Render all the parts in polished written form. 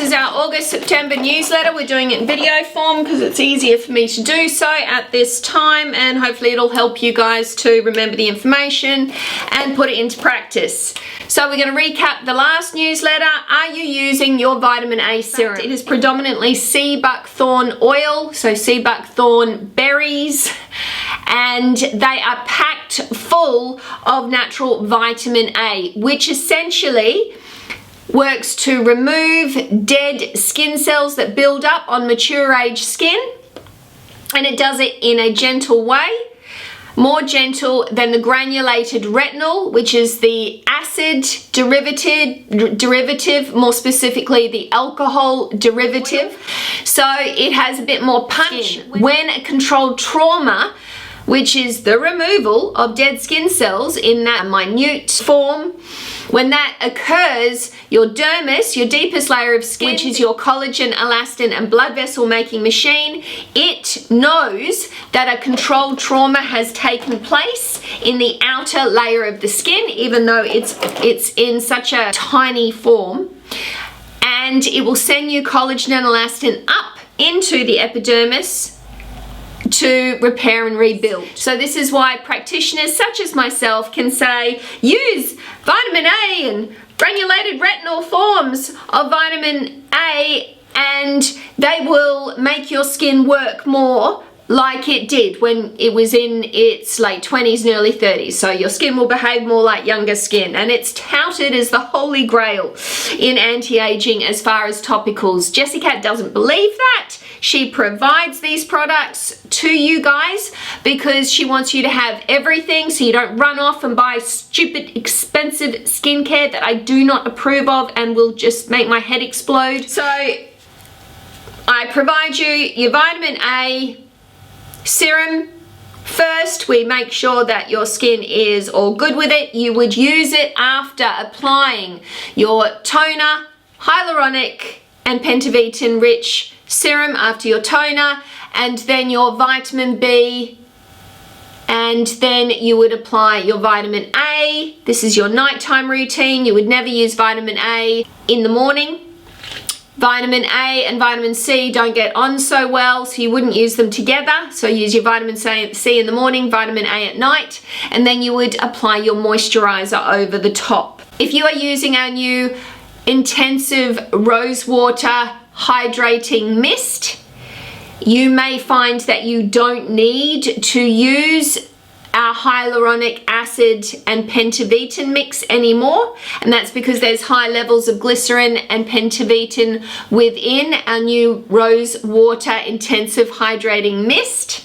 is our August-September newsletter. We're doing it in video form because it's easier for me to do so at this time, and hopefully it'll help you guys to remember the information and put it into practice. So we're going to recap the last newsletter. Are you using your vitamin A serum? It is predominantly sea buckthorn oil, so sea buckthorn berries, and they are packed full of natural vitamin A, which essentially works to remove dead skin cells that build up on mature age skin, and it does it in a gentle way, more gentle than the granulated retinal, which is the acid derivative, more specifically the alcohol derivative. So it has a bit more punch. When controlled trauma, which is the removal of dead skin cells in that minute form, when that occurs, your dermis, your deepest layer of skin, which is your collagen, elastin, and blood vessel making machine, it knows that a controlled trauma has taken place in the outer layer of the skin, even though it's in such a tiny form, and it will send you collagen and elastin up into the epidermis to repair and rebuild. So this is why practitioners such as myself can say, use vitamin A and granulated retinal forms of vitamin A, and they will make your skin work more like it did when it was in its late 20s and early 30s. So your skin will behave more like younger skin, and it's touted as the holy grail in anti-aging as far as topicals. Jessicat doesn't believe that. She provides these products to you guys because she wants you to have everything so you don't run off and buy stupid expensive skincare that I do not approve of and will just make my head explode. So I provide you your vitamin A serum. First, we make sure that your skin is all good with it. You would use it after applying your toner, hyaluronic and Pentavitin rich serum after your toner, and then your vitamin B, and then you would apply your vitamin A. This is your nighttime routine. You would never use vitamin A in the morning. Vitamin A and vitamin C don't get on so well, so you wouldn't use them together. So use your vitamin C in the morning, vitamin A at night, and then you would apply your moisturizer over the top. If you are using our new intensive Rosewater Hydrating Mist, you may find that you don't need to use our hyaluronic acid and Pentavitin mix anymore, and that's because there's high levels of glycerin and Pentavitin within our new Rosewater Intensive Hydrating Mist.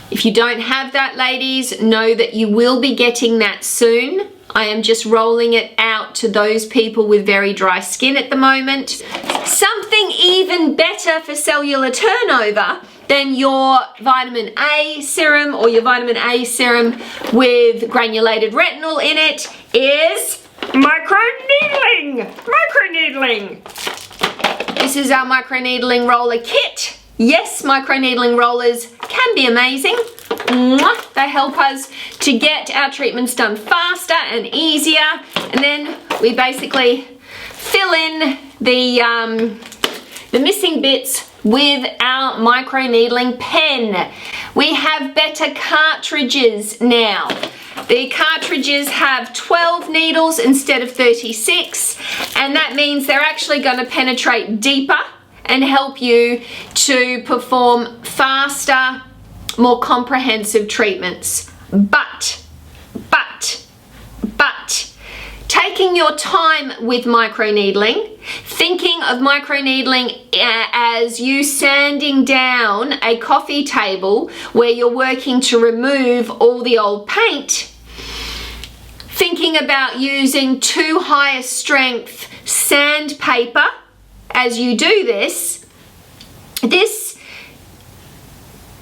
If you don't have that, ladies, know that you will be getting that soon. I am just rolling it out to those people with very dry skin at the moment. Something even better for cellular turnover than your vitamin A serum or your vitamin A serum with granulated retinal in it is microneedling. This is our microneedling roller kit. Yes, microneedling rollers can be amazing. They help us to get our treatments done faster and easier, and then we basically fill in the missing bits with our microneedling pen. We have better cartridges now. The cartridges have 12 needles instead of 36, and that means they're actually going to penetrate deeper and help you to perform faster, more comprehensive treatments. But taking your time with microneedling, thinking of microneedling as you sanding down a coffee table where you're working to remove all the old paint, thinking about using 2 higher strength sandpaper as you do this, this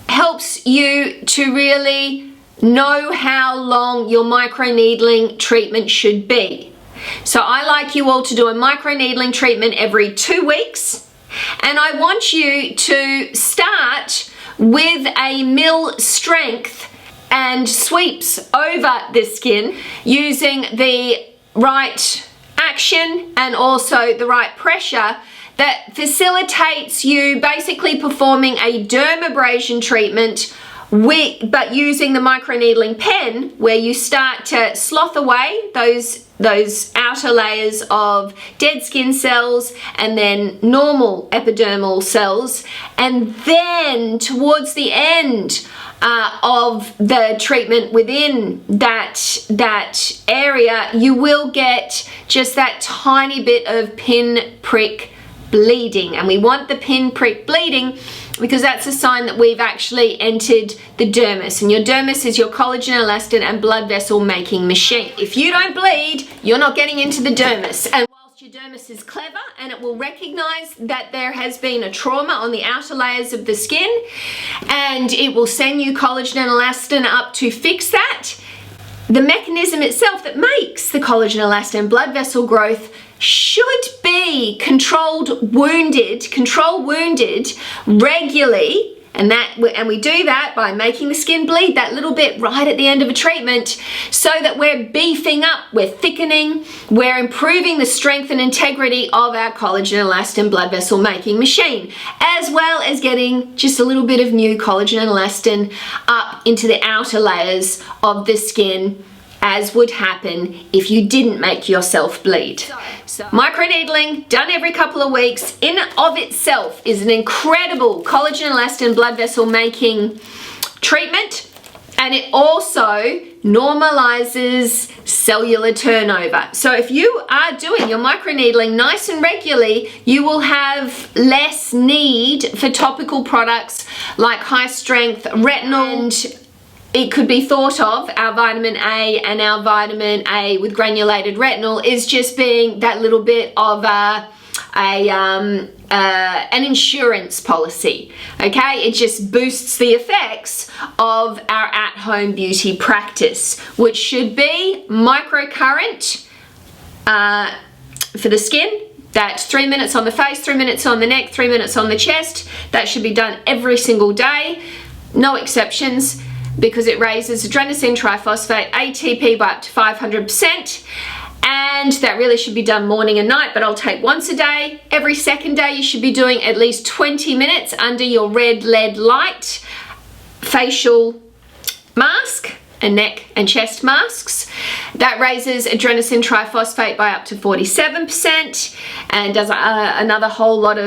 helps you to really know how long your microneedling treatment should be. So I like you all to do a microneedling treatment every 2 weeks, and I want you to start with a mil strength and sweeps over the skin using the right action and also the right pressure that facilitates you basically performing a dermabrasion treatment but using the microneedling pen, where you start to slough away those outer layers of dead skin cells and then normal epidermal cells, and then towards the end of the treatment within that area, you will get just that tiny bit of pinprick bleeding. And we want the pinprick bleeding because that's a sign that we've actually entered the dermis, and your dermis is your collagen, elastin and blood vessel making machine. If you don't bleed, you're not getting into the dermis. And whilst your dermis is clever and it will recognize that there has been a trauma on the outer layers of the skin, and it will send you collagen and elastin up to fix that, the mechanism itself that makes the collagen, elastin, blood vessel growth should be control wounded regularly, and we do that by making the skin bleed that little bit right at the end of a treatment, so that we're beefing up, we're thickening, we're improving the strength and integrity of our collagen, elastin, blood vessel making machine, as well as getting just a little bit of new collagen and elastin up into the outer layers of the skin, as would happen if you didn't make yourself bleed. So microneedling, done every couple of weeks, in and of itself is an incredible collagen, elastin, blood vessel making treatment, and it also normalizes cellular turnover. So if you are doing your microneedling nice and regularly, you will have less need for topical products like high strength retinal, and it could be thought of, our vitamin A and our vitamin A with granulated retinal is just being that little bit of an insurance policy, okay? It just boosts the effects of our at-home beauty practice, which should be microcurrent for the skin. That's 3 minutes on the face, 3 minutes on the neck, 3 minutes on the chest. That should be done every single day, no exceptions, because it raises adenosine triphosphate, ATP, by up to 500%, and that really should be done morning and night, but I'll take once a day. Every second day you should be doing at least 20 minutes under your red LED light facial mask and neck and chest masks. That raises adenosine triphosphate by up to 47% and does another whole lot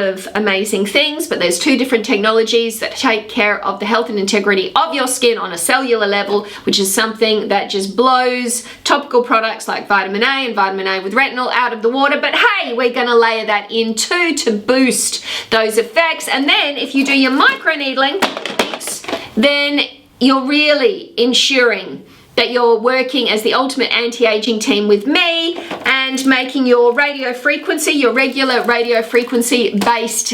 of amazing things. But there's two different technologies that take care of the health and integrity of your skin on a cellular level, which is something that just blows topical products like vitamin A and vitamin A with retinal out of the water. But hey, we're gonna layer that in too to boost those effects. And then if you do your microneedling, then you're really ensuring that you're working as the ultimate anti-aging team with me and making your radio frequency, your regular radio frequency based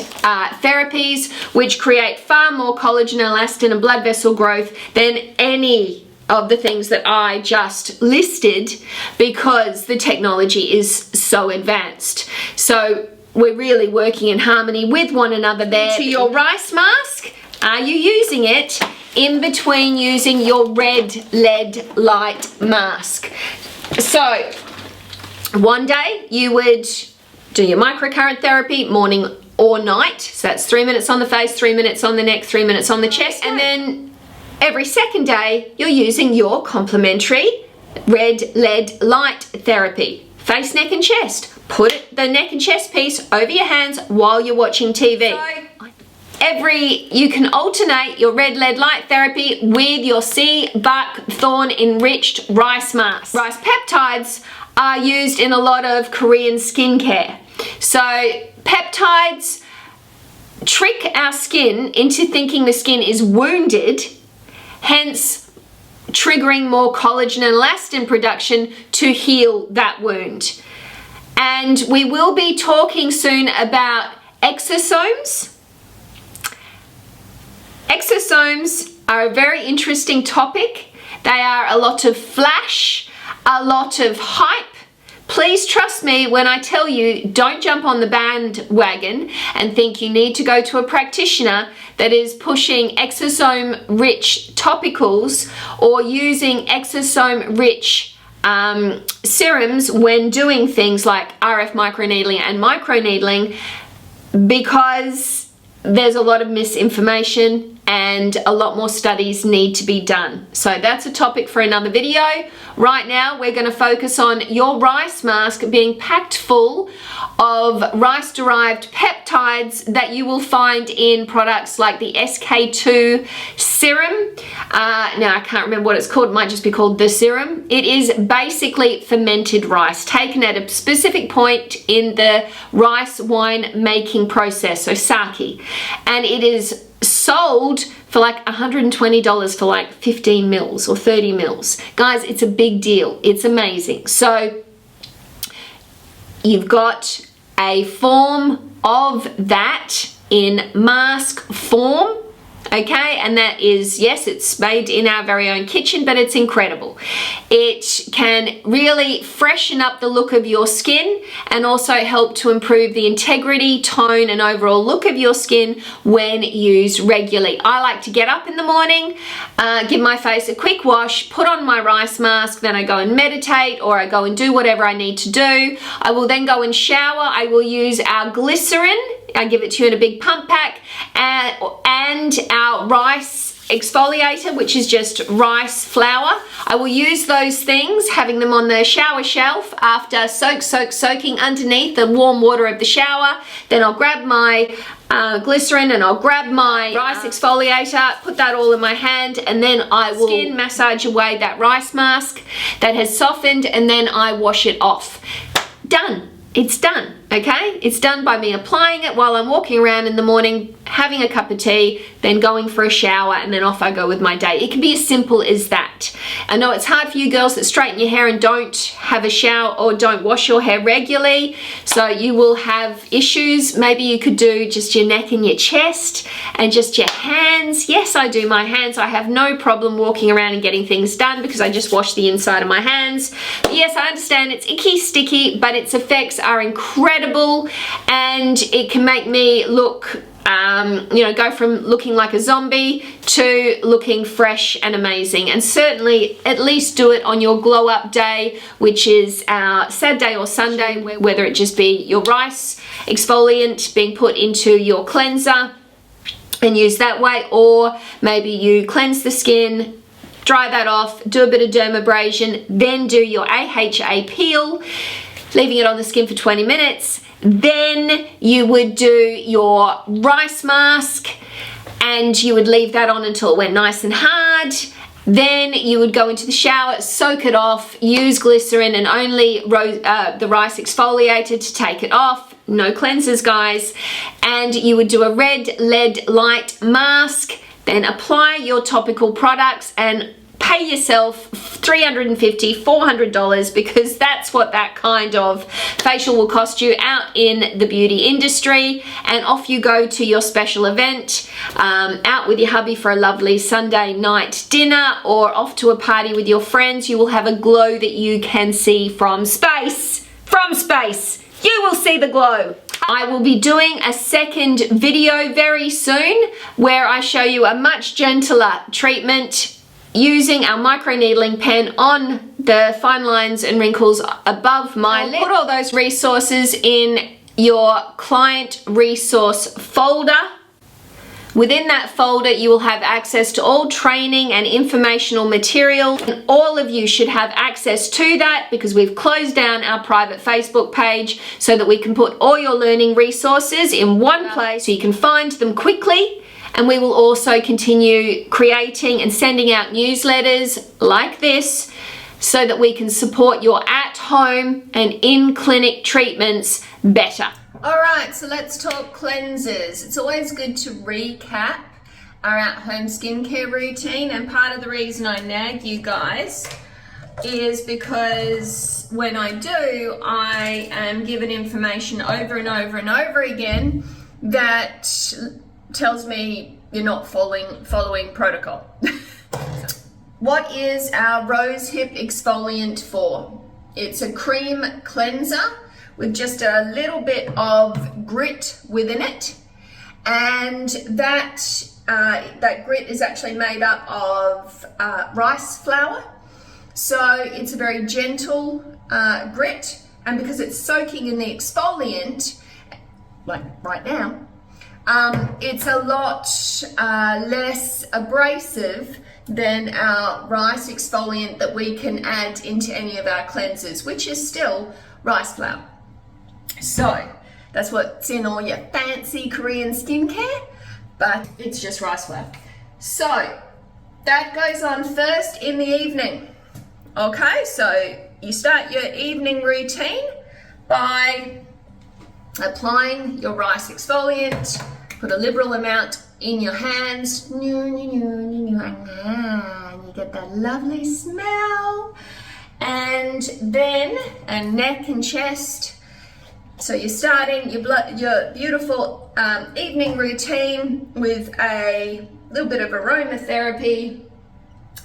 therapies, which create far more collagen, elastin and blood vessel growth than any of the things that I just listed, because the technology is so advanced. So we're really working in harmony with one another there. To your rice mask, are you using it in between using your red LED light mask? So one day you would do your microcurrent therapy morning or night. So that's 3 minutes on the face, 3 minutes on the neck, 3 minutes on the chest. And then every second day you're using your complementary red LED light therapy. Face, neck and chest. Put the neck and chest piece over your hands while you're watching TV. You can alternate your red LED light therapy with your Buckthorn enriched rice mask. Rice peptides are used in a lot of Korean skincare. So peptides trick our skin into thinking the skin is wounded, hence triggering more collagen and elastin production to heal that wound. And we will be talking soon about exosomes. Exosomes are a very interesting topic. They are a lot of flash, a lot of hype. Please trust me when I tell you, don't jump on the bandwagon and think you need to go to a practitioner that is pushing exosome-rich topicals or using exosome-rich serums when doing things like RF microneedling and microneedling, because there's a lot of misinformation and a lot more studies need to be done. So that's a topic for another video. Right now we're going to focus on your rice mask being packed full of rice derived peptides that you will find in products like the SK2 serum. Now I can't remember what it's called, it might just be called the serum. It is basically fermented rice taken at a specific point in the rice wine making process, so sake, and it is sold for like $120 for like 15 mils or 30 mils. Guys, it's a big deal. It's amazing. So you've got a form of that in mask form, okay, and that is, yes, it's made in our very own kitchen, but it's incredible. It can really freshen up the look of your skin and also help to improve the integrity, tone, and overall look of your skin when used regularly. I like to get up in the morning, give my face a quick wash, put on my rice mask, then I go and meditate, or I go and do whatever I need to do. I will then go and shower. I will use our glycerin, I give it to you in a big pump pack, and our rice exfoliator, which is just rice flour. I will use those things, having them on the shower shelf after soaking underneath the warm water of the shower. Then I'll grab my glycerin and I'll grab my rice exfoliator, put that all in my hand, and then I will skin massage away that rice mask that has softened, and then I wash it off. Done. It's done, okay? It's done by me applying it while I'm walking around in the morning, having a cup of tea, then going for a shower, and then off I go with my day. It can be as simple as that. I know it's hard for you girls that straighten your hair and don't have a shower or don't wash your hair regularly, so you will have issues. Maybe you could do just your neck and your chest and just your hands. Yes, I do my hands. I have no problem walking around and getting things done because I just wash the inside of my hands. But yes, I understand it's icky, sticky, but its effects are incredible, and it can make me look you know, go from looking like a zombie to looking fresh and amazing. And certainly at least do it on your glow up day, which is Saturday or Sunday, whether it just be your rice exfoliant being put into your cleanser and use that way, or maybe you cleanse the skin, dry that off, do a bit of dermabrasion, then do your AHA peel, leaving it on the skin for 20 minutes. Then you would do your rice mask and you would leave that on until it went nice and hard. Then you would go into the shower, soak it off, use glycerin and only the rice exfoliator to take it off. No cleansers, guys. And you would do a red lead light mask, then apply your topical products and pay yourself $350, $400, because that's what that kind of facial will cost you out in the beauty industry. And off you go to your special event, out with your hubby for a lovely Sunday night dinner, or off to a party with your friends. You will have a glow that you can see from space. From space, you will see the glow. I will be doing a second video very soon where I show you a much gentler treatment using our microneedling pen on the fine lines and wrinkles above my lip. Put all those resources in your client resource folder. Within that folder, you will have access to all training and informational material, and all of you should have access to that because we've closed down our private Facebook page so that we can put all your learning resources in one place so you can find them quickly. And we will also continue creating and sending out newsletters like this so that we can support your at-home and in-clinic treatments better. Alright, so let's talk cleansers. It's always good to recap our at-home skincare routine, and part of the reason I nag you guys is because when I do, I am given information over and over and over again that tells me you're not following protocol. What is our rose hip exfoliant for? It's a cream cleanser with just a little bit of grit within it, and that grit is actually made up of rice flour, So it's a very gentle grit, and because it's soaking in the exfoliant, like right now, it's a lot less abrasive than our rice exfoliant that we can add into any of our cleansers, which is still rice flour. So that's what's in all your fancy Korean skincare, but it's just rice flour. So that goes on first in the evening. Okay, so you start your evening routine by applying your rice exfoliant. Put a liberal amount in your hands, and you get that lovely smell. And then neck and chest. So you're starting your beautiful evening routine with a little bit of aromatherapy,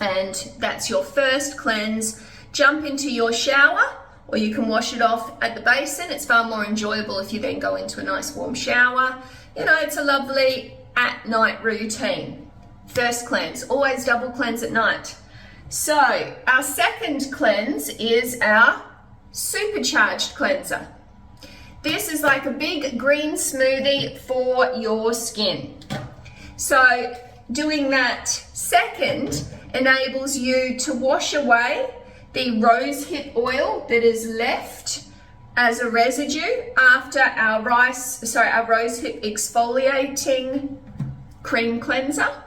and that's your first cleanse. Jump into your shower, or you can wash it off at the basin. It's far more enjoyable if you then go into a nice warm shower. You know, it's a lovely at night routine. First cleanse, always double cleanse at night. So our second cleanse is our supercharged cleanser. This is like a big green smoothie for your skin. So doing that second enables you to wash away the rosehip oil that is left as a residue after our rosehip exfoliating cream cleanser.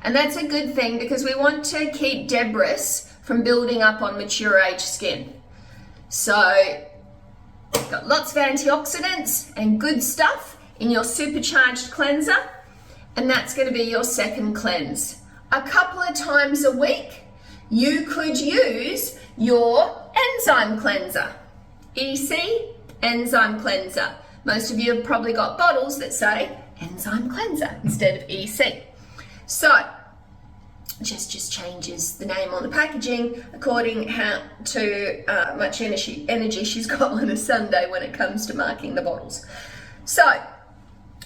And that's a good thing because we want to keep debris from building up on mature age skin. So got lots of antioxidants and good stuff in your supercharged cleanser, and that's going to be your second cleanse. A couple of times a week, you could use your enzyme cleanser. EC, enzyme cleanser. Most of you have probably got bottles that say enzyme cleanser instead of EC. So, just changes the name on the packaging according to how much energy she's got on a Sunday when it comes to marking the bottles. So,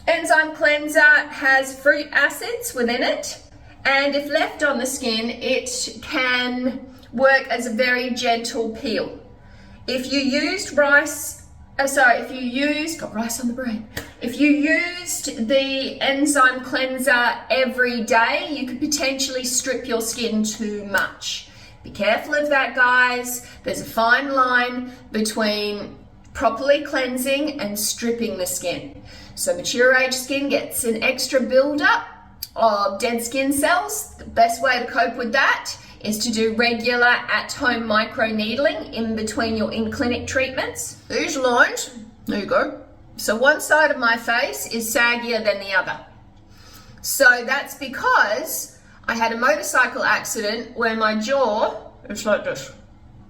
enzyme cleanser has fruit acids within it, and if left on the skin, it can work as a very gentle peel. If you used got rice on the brain. If you used the enzyme cleanser every day, you could potentially strip your skin too much. Be careful of that, guys. There's a fine line between properly cleansing and stripping the skin. So mature age skin gets an extra buildup of dead skin cells. The best way to cope with that is to do regular at-home microneedling in between your in-clinic treatments. These lines, there you go. So one side of my face is saggier than the other. So that's because I had a motorcycle accident where my jaw is like this.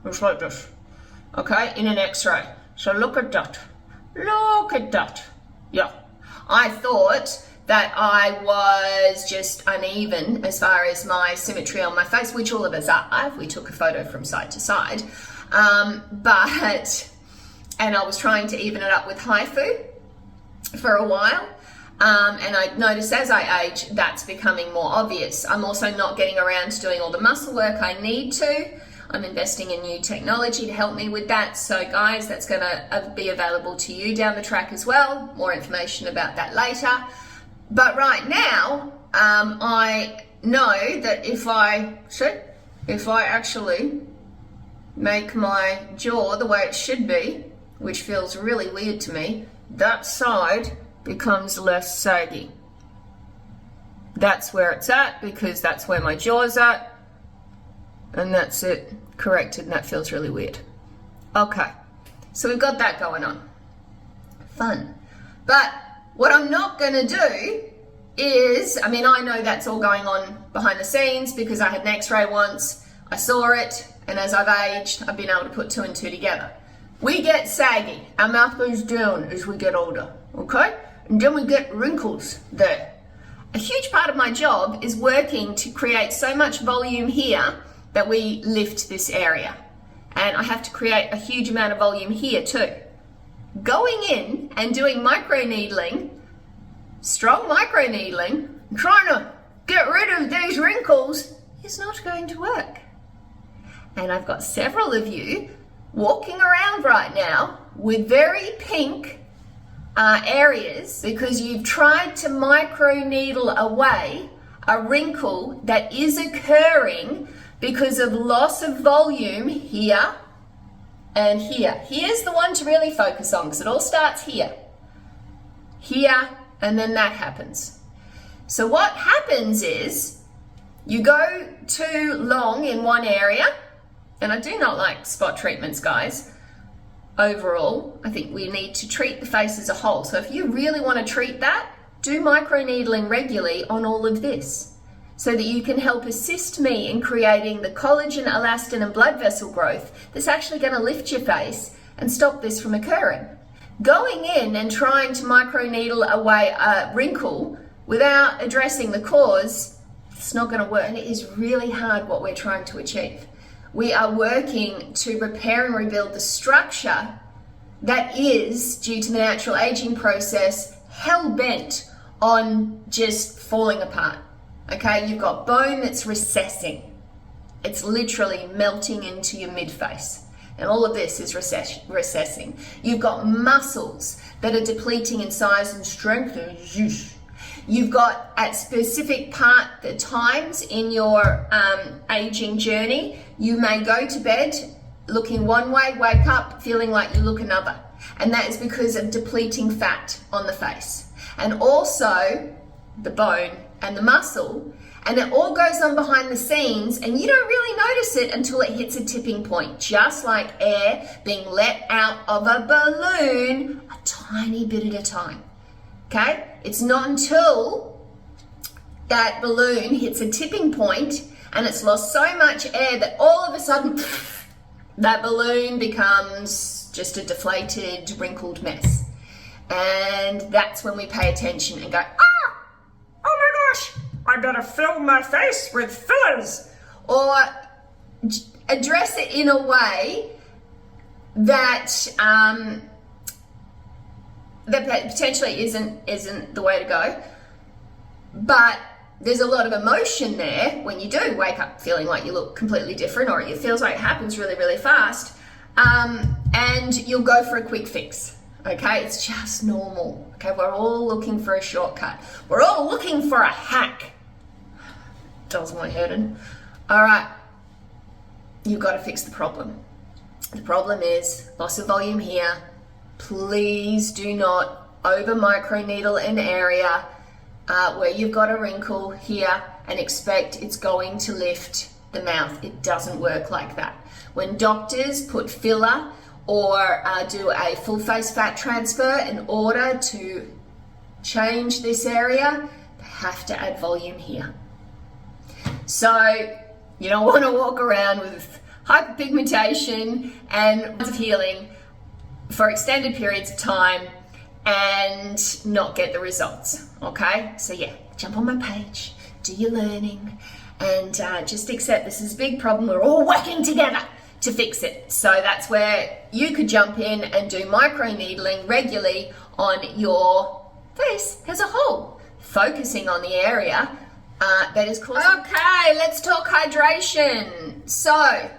It's like this. Okay, in an x-ray. So look at that. Look at that. Yeah. I thought that I was just uneven as far as my symmetry on my face, which all of us are. We took a photo from side to side. And I was trying to even it up with HIFU for a while. And I noticed as I age, that's becoming more obvious. I'm also not getting around to doing all the muscle work I need to. I'm investing in new technology to help me with that. So guys, that's gonna be available to you down the track as well. More information about that later. But right now, I know that if I actually make my jaw the way it should be, which feels really weird to me, that side becomes less saggy. That's where it's at because that's where my jaw's at. And that's it corrected, and that feels really weird. Okay, so we've got that going on. Fun. But what I'm not gonna do is, I know that's all going on behind the scenes because I had an x-ray once, I saw it, and as I've aged, I've been able to put two and two together. We get saggy, our mouth goes down as we get older, okay? And then we get wrinkles there. A huge part of my job is working to create so much volume here that we lift this area. And I have to create a huge amount of volume here too. Going in and doing microneedling, strong microneedling, trying to get rid of these wrinkles is not going to work. and I've got several of you walking around right now with very pink areas because you've tried to microneedle away a wrinkle that is occurring because of loss of volume here and here. Here's the one to really focus on because it all starts here, and then that happens. So what happens is you go too long in one area, and I do not like spot treatments, guys. Overall, I think we need to treat the face as a whole. So if you really want to treat that, do microneedling regularly on all of this so that you can help assist me in creating the collagen, elastin, and blood vessel growth that's actually going to lift your face and stop this from occurring. Going in and trying to microneedle away a wrinkle without addressing the cause, it's not going to work, and it is really hard what we're trying to achieve. We are working to repair and rebuild the structure that is, due to the natural aging process, hell-bent on just falling apart. Okay, you've got bone that's recessing. It's literally melting into your mid-face. And all of this is recessing. You've got muscles that are depleting in size and strength. You've got at specific times in your aging journey, you may go to bed looking one way, wake up feeling like you look another. And that is because of depleting fat on the face. And also the bone and the muscle. And it all goes on behind the scenes and you don't really notice it until it hits a tipping point. Just like air being let out of a balloon, a tiny bit at a time. Okay? It's not until that balloon hits a tipping point and it's lost so much air that all of a sudden that balloon becomes just a deflated, wrinkled mess. And that's when we pay attention and go, oh my gosh, I gotta fill my face with fillers. Or address it in a way that that potentially isn't the way to go. But there's a lot of emotion there when you do wake up feeling like you look completely different, or it feels like it happens really, really fast. And you'll go for a quick fix. Okay, it's just normal. Okay, we're all looking for a shortcut. We're all looking for a hack. Does my head in. All right, you've got to fix the problem. The problem is loss of volume here. Please do not over microneedle an area where you've got a wrinkle here and expect it's going to lift the mouth. It doesn't work like that. When doctors put filler or do a full face fat transfer in order to change this area, they have to add volume here. So you don't want to walk around with hyperpigmentation and healing for extended periods of time and not get the results. Okay, so yeah, jump on my page, do your learning, and just accept this is a big problem. We're all working together to fix it. So that's where you could jump in and do microneedling regularly on your face as a whole, focusing on the area that is causing. Okay, let's talk hydration. So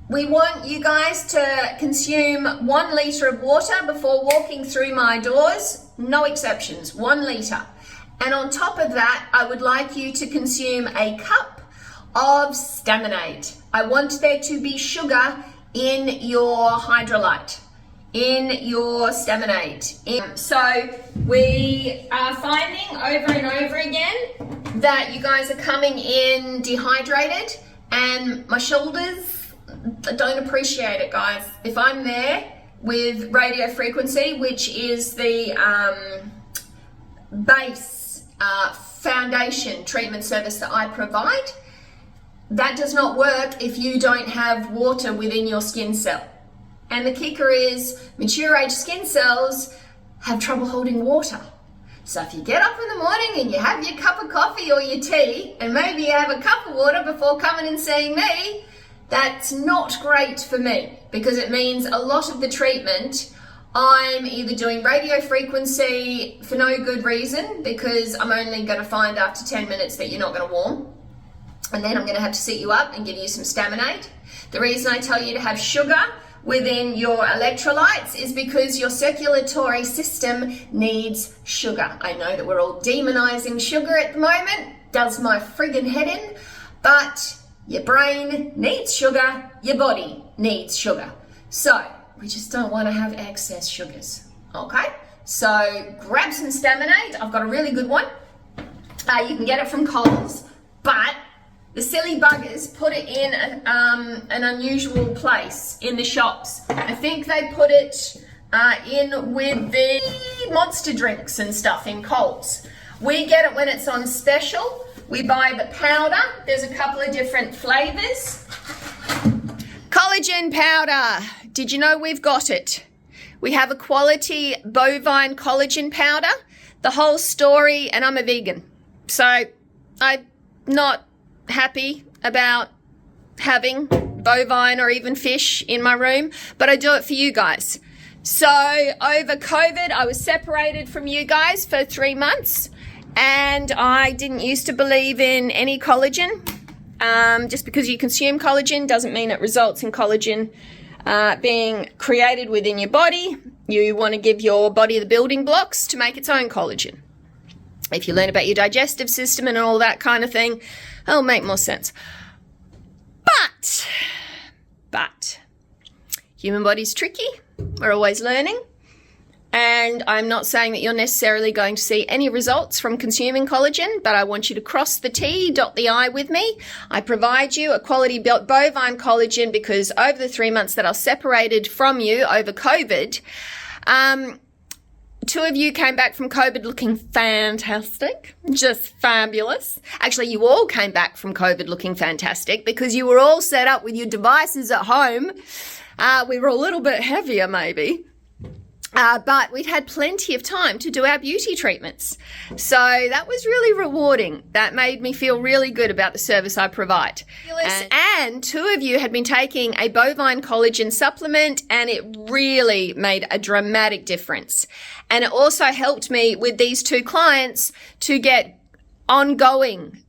we want you guys to consume 1 litre of water before walking through my doors. No exceptions, 1 litre. And on top of that, I would like you to consume a cup of Staminate. I want there to be sugar in your hydrolyte, in your Staminate. So we are finding over and over again that you guys are coming in dehydrated, and my shoulders don't appreciate it, guys. If I'm there with radio frequency, which is the base foundation treatment service that I provide, that does not work if you don't have water within your skin cell. And the kicker is mature age skin cells have trouble holding water. So if you get up in the morning and you have your cup of coffee or your tea, and maybe you have a cup of water before coming and seeing me, that's not great for me, because it means a lot of the treatment I'm either doing radio frequency for no good reason, because I'm only going to find after 10 minutes that you're not going to warm, And then I'm going to have to sit you up and give you some Staminate. The reason I tell you to have sugar within your electrolytes is because your circulatory system needs sugar. I know that we're all demonizing sugar at the moment, does my friggin' head in, but your brain needs sugar, your body needs sugar. So we just don't want to have excess sugars, okay? So grab some Staminate. I've got a really good one. You can get it from Coles, but the silly buggers put it in an unusual place in the shops. I think they put it in with the monster drinks and stuff in Coles. We get it when it's on special. We buy the powder. There's a couple of different flavors. Collagen powder. Did you know we've got it? We have a quality bovine collagen powder. The whole story, and I'm a vegan, so I'm not happy about having bovine or even fish in my room, but I do it for you guys. So over COVID, I was separated from you guys for 3 months, and I didn't used to believe in any collagen. Just because you consume collagen doesn't mean it results in collagen being created within your body. You want to give your body the building blocks to make its own collagen. If you learn about your digestive system and all that kind of thing, it'll make more sense. But human body's tricky. We're always learning. And I'm not saying that you're necessarily going to see any results from consuming collagen, but I want you to cross the T, dot the I with me. I provide you a quality bovine collagen because over the 3 months that I was separated from you over COVID, 2 of you came back from COVID looking fantastic, just fabulous. Actually, you all came back from COVID looking fantastic because you were all set up with your devices at home. We were a little bit heavier maybe. But we'd had plenty of time to do our beauty treatments. So that was really rewarding. That made me feel really good about the service I provide. And 2 of you had been taking a bovine collagen supplement, and it really made a dramatic difference. And it also helped me with these 2 clients to get ongoing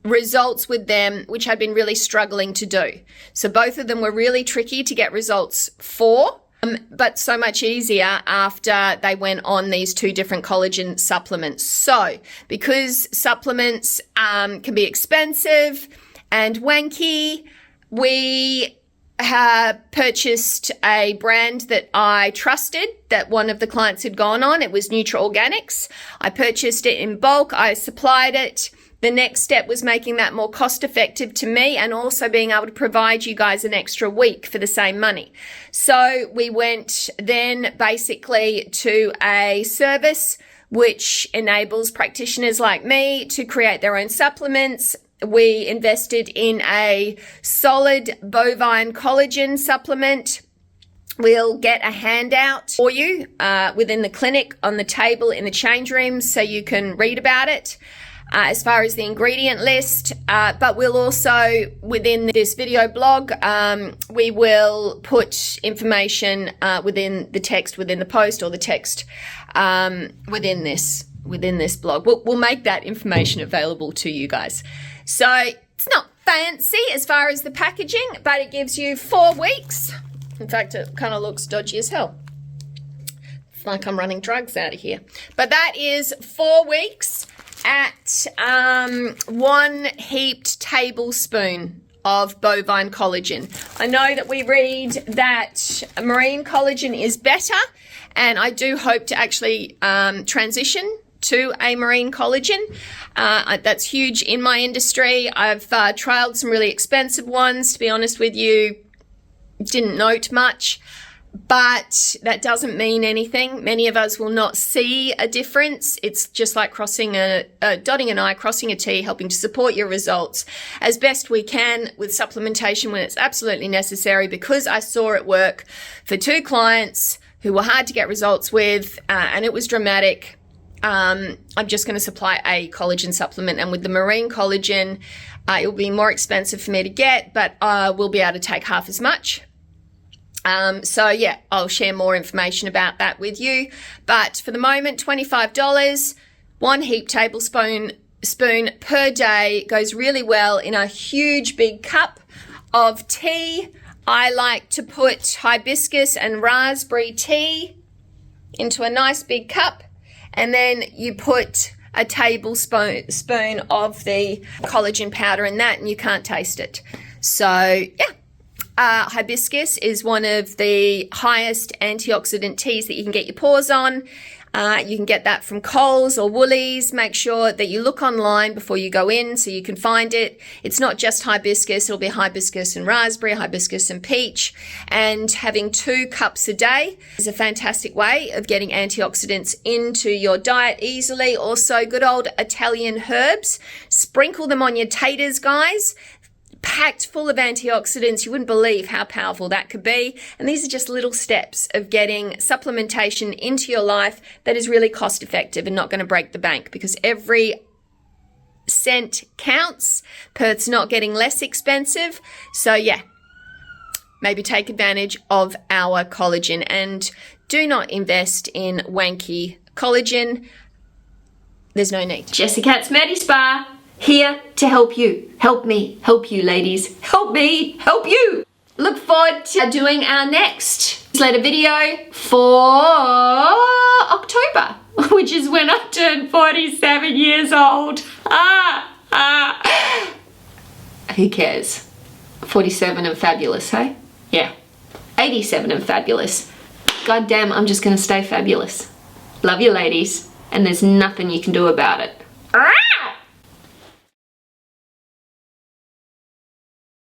results with them, which I'd been really struggling to do. So both of them were really tricky to get results for. But so much easier after they went on these 2 different collagen supplements. So because supplements can be expensive and wanky, we have purchased a brand that I trusted that one of the clients had gone on. It was Nutra-Organics. I purchased it in bulk. I supplied it. The next step was making that more cost effective to me and also being able to provide you guys an extra week for the same money. So we went then basically to a service which enables practitioners like me to create their own supplements. We invested in a solid bovine collagen supplement. We'll get a handout for you within the clinic on the table in the change rooms so you can read about it. As far as the ingredient list, but we'll also, within this video blog, we will put information within the text, within the post, or the text within this blog. We'll make that information available to you guys. So it's not fancy as far as the packaging, but it gives you 4 weeks. In fact, it kind of looks dodgy as hell. It's like I'm running drugs out of here. But that is 4 weeks at 1 heaped tablespoon of bovine collagen. I know that we read that marine collagen is better, and I do hope to actually transition to a marine collagen. That's huge in my industry. I've trialed some really expensive ones. To be honest with you, didn't note much. But that doesn't mean anything. Many of us will not see a difference. It's just like dotting an I, crossing a T, helping to support your results as best we can with supplementation when it's absolutely necessary, because I saw it work for 2 clients who were hard to get results with, and it was dramatic. I'm just going to supply a collagen supplement, and with the marine collagen, it will be more expensive for me to get, but we'll be able to take half as much. So yeah, I'll share more information about that with you. But for the moment, $25, 1 heaped tablespoon spoon per day goes really well in a huge big cup of tea. I like to put hibiscus and raspberry tea into a nice big cup, and then you put a tablespoon of the collagen powder in that, and you can't taste it. So yeah, hibiscus is one of the highest antioxidant teas that you can get your paws on. You can get that from Coles or Woolies. Make sure that you look online before you go in so you can find it. It's not just hibiscus. It'll be hibiscus and raspberry, hibiscus and peach. And having 2 cups a day is a fantastic way of getting antioxidants into your diet easily. Also, good old Italian herbs. Sprinkle them on your taters, guys. Packed full of antioxidants. You wouldn't believe how powerful that could be. And these are just little steps of getting supplementation into your life that is really cost effective and not going to break the bank, because every cent counts. Perth's not getting less expensive. So yeah, maybe take advantage of our collagen, and do not invest in wanky collagen. There's no need. Jessicat's Medi-Spa, here to help you. Help me, help you, ladies. Help me, help you. Look forward to doing our next newsletter video for October, which is when I turn 47 years old. Who cares? 47 and fabulous, hey? Yeah. 87 and fabulous. God damn, I'm just gonna stay fabulous. Love you, ladies. And there's nothing you can do about it.